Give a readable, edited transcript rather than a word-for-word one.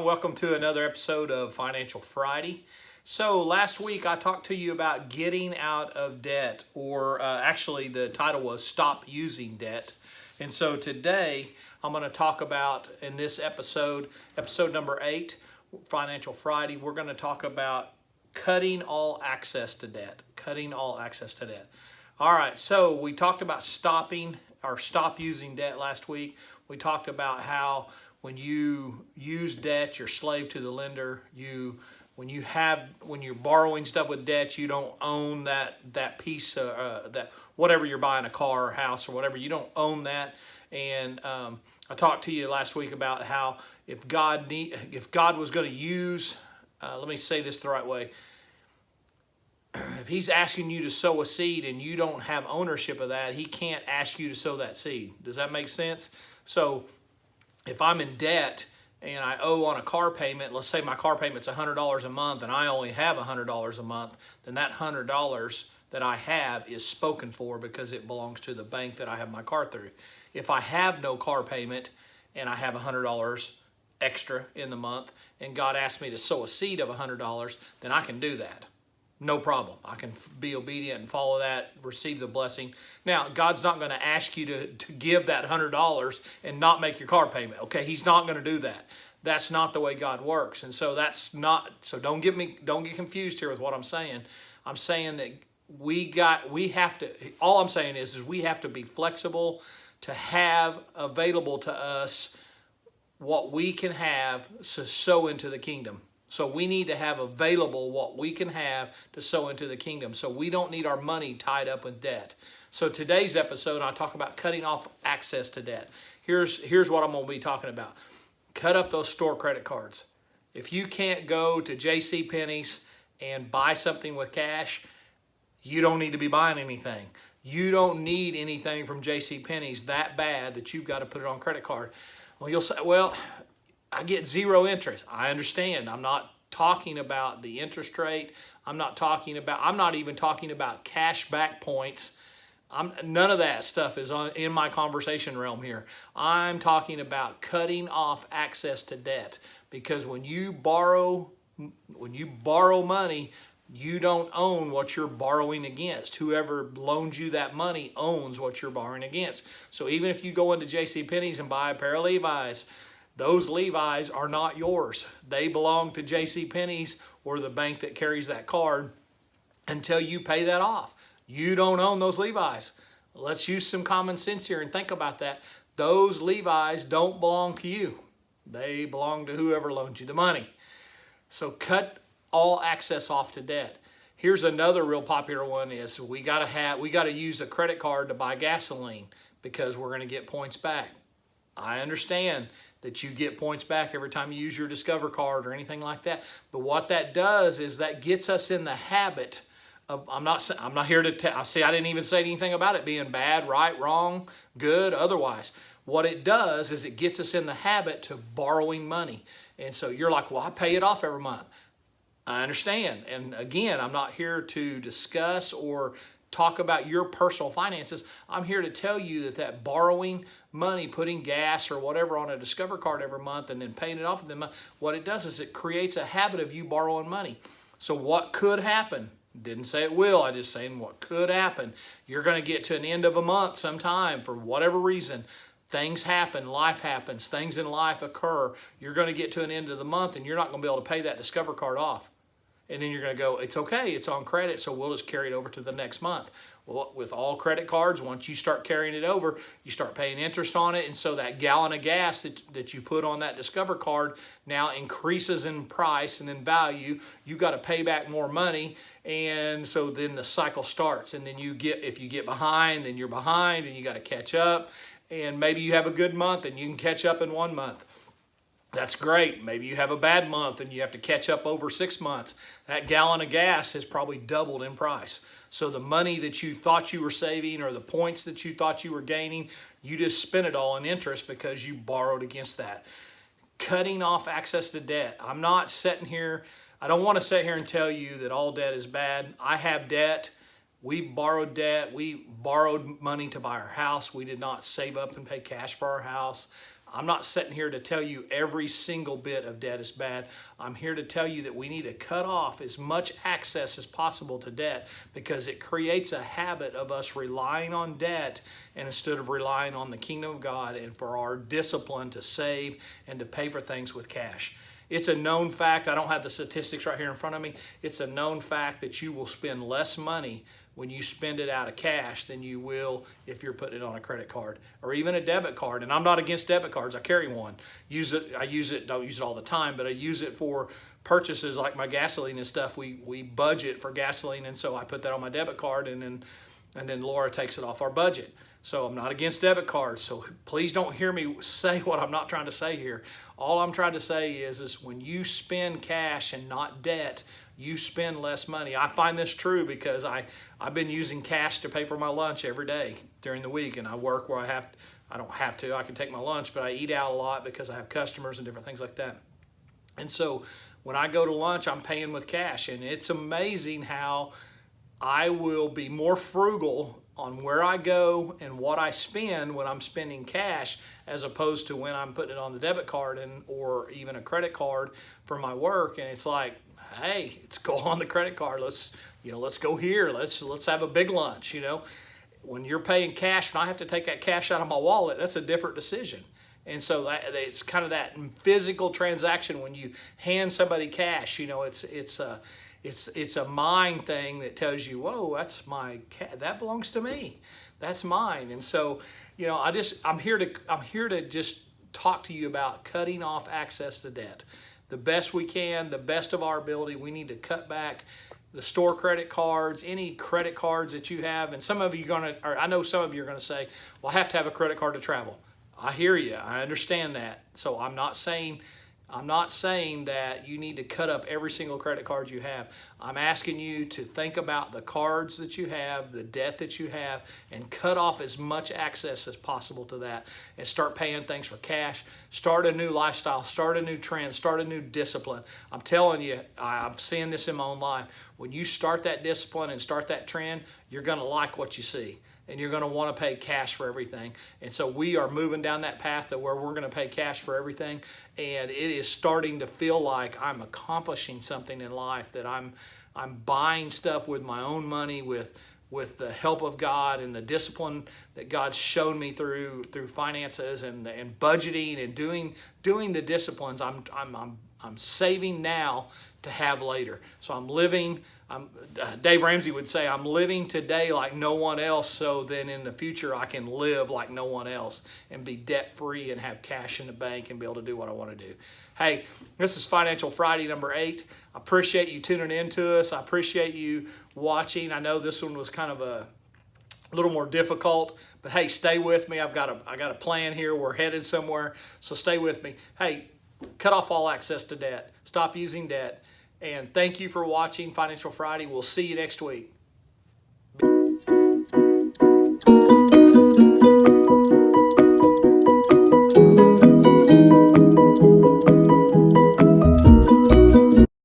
everyone. Welcome to another episode of Financial Friday. So last week I talked to you about getting out of debt, or actually the title was Stop Using Debt. And so today I'm going to talk about, in this episode number 8, Financial Friday, we're going to talk about cutting all access to debt. Cutting all access to debt. All right, so we talked about stop using debt last week. We talked about how when you use debt, you're slave to the lender. When you're borrowing stuff with debt, you don't own that piece, that whatever you're buying, a car or house or whatever, you don't own that. And I talked to you last week about how if God was going to use, let me say this the right way. If he's asking you to sow a seed and you don't have ownership of that, he can't ask you to sow that seed. Does that make sense? So if I'm in debt and I owe on a car payment, let's say my car payment's $100 a month and I only have $100 a month, then that $100 that I have is spoken for because it belongs to the bank that I have my car through. If I have no car payment and I have $100 extra in the month and God asks me to sow a seed of $100, then I can do that. No problem. I can be obedient and follow that, receive the blessing. Now, God's not going to ask you to give that $100 and not make your car payment. Okay, He's not going to do that. That's not the way God works. And so don't get confused here with what I'm saying. I'm saying that all I'm saying is we have to be flexible to have available to us what we can have to sow into the kingdom. So we need to have available what we can have to sow into the kingdom. So we don't need our money tied up with debt. So today's episode, I talk about cutting off access to debt. Here's what I'm going to be talking about. Cut up those store credit cards. If you can't go to JCPenney's and buy something with cash, you don't need to be buying anything. You don't need anything from JCPenney's that bad that you've got to put it on credit card. Well, you'll say, well, I get zero interest. I understand. I'm not talking about the interest rate. I'm not even talking about cash back points. None of that stuff is in my conversation realm here. I'm talking about cutting off access to debt, because when you borrow money, you don't own what you're borrowing against. Whoever loans you that money owns what you're borrowing against. So even if you go into JCPenney's and buy a pair of Levi's, those Levi's are not yours. They belong to JCPenney's or the bank that carries that card until you pay that off. You don't own those Levi's. Let's use some common sense here and think about that. Those Levi's don't belong to you. They belong to whoever loaned you the money. So cut all access off to debt. Here's another real popular one is we got to use a credit card to buy gasoline because we're going to get points back. I understand that you get points back every time you use your Discover card or anything like that. But what that does is that gets us in the habit of, I'm not here to see, I didn't even say anything about it being bad, right, wrong, good, otherwise. What it does is it gets us in the habit to borrowing money. And so you're like, well, I pay it off every month. I understand. And again, I'm not here to discuss or talk about your personal finances. I'm here to tell you that borrowing money, putting gas or whatever on a Discover card every month and then paying it off every month, what it does is it creates a habit of you borrowing money. So what could happen? Didn't say it will, I just saying what could happen. You're going to get to an end of a month sometime for whatever reason. Things happen, life happens, things in life occur. You're going to get to an end of the month and you're not going to be able to pay that Discover card off. And then you're going to go, it's okay, it's on credit, so we'll just carry it over to the next month. Well, with all credit cards, once you start carrying it over, you start paying interest on it. And so that gallon of gas that you put on that Discover card now increases in price and in value. You've got to pay back more money. And so then the cycle starts. And then if you get behind, then you're behind and you got to catch up. And maybe you have a good month and you can catch up in 1 month. That's great. Maybe you have a bad month and you have to catch up over 6 months. That gallon of gas has probably doubled in price. So the money that you thought you were saving or the points that you thought you were gaining, you just spent it all in interest because you borrowed against that. Cutting off access to debt. I'm not sitting here, I don't want to sit here and tell you that all debt is bad. I have debt. We borrowed debt. We borrowed money to buy our house. We did not save up and pay cash for our house. I'm not sitting here to tell you every single bit of debt is bad. I'm here to tell you that we need to cut off as much access as possible to debt, because it creates a habit of us relying on debt and instead of relying on the kingdom of God and for our discipline to save and to pay for things with cash. It's a known fact. I don't have the statistics right here in front of me. It's a known fact that you will spend less money when you spend it out of cash than you will if you're putting it on a credit card or even a debit card. And I'm not against debit cards. I carry one. I use it, don't use it all the time, but I use it for purchases like my gasoline and stuff. We budget for gasoline, and so I put that on my debit card, and then Laura takes it off our budget. So I'm not against debit cards. So please don't hear me say what I'm not trying to say here. All I'm trying to say is when you spend cash and not debt, you spend less money. I find this true because I've been using cash to pay for my lunch every day during the week, and I work where I don't have to, I can take my lunch, but I eat out a lot because I have customers and different things like that. And so when I go to lunch, I'm paying with cash, and it's amazing how I will be more frugal on where I go and what I spend when I'm spending cash, as opposed to when I'm putting it on the debit card or even a credit card for my work. And it's like, hey, let's go on the credit card. Let's go here. Let's have a big lunch. When you're paying cash and I have to take that cash out of my wallet, that's a different decision. And so it's kind of that physical transaction when you hand somebody cash. It's a mind thing that tells you, whoa, that belongs to me. That's mine. And so, I'm here to just talk to you about cutting off access to debt. The best we can, the best of our ability. We need to cut back the store credit cards, any credit cards that you have. And some of you I know some of you are going to say, well, I have to have a credit card to travel. I hear you. I understand that. So I'm not saying that you need to cut up every single credit card you have. I'm asking you to think about the cards that you have, the debt that you have, and cut off as much access as possible to that, and start paying things for cash. Start a new lifestyle, start a new trend, start a new discipline. I'm telling you, I'm seeing this in my own life. When you start that discipline and start that trend, you're going to like what you see, and you're going to want to pay cash for everything. And so we are moving down that path to where we're going to pay cash for everything. And it is starting to feel like I'm accomplishing something in life, that I'm buying stuff with my own money, with the help of God and the discipline that God's shown me through finances and budgeting and doing the disciplines. I'm saving now to have later. So I'm living. Dave Ramsey would say, I'm living today like no one else, so then in the future I can live like no one else and be debt-free and have cash in the bank and be able to do what I want to do. Hey, this is Financial Friday number 8. I appreciate you tuning in to us. I appreciate you watching. I know this one was kind of a little more difficult, but hey, stay with me. I got a plan here. We're headed somewhere, so stay with me. Hey, cut off all access to debt. Stop using debt. And thank you for watching Financial Friday. We'll see you next week.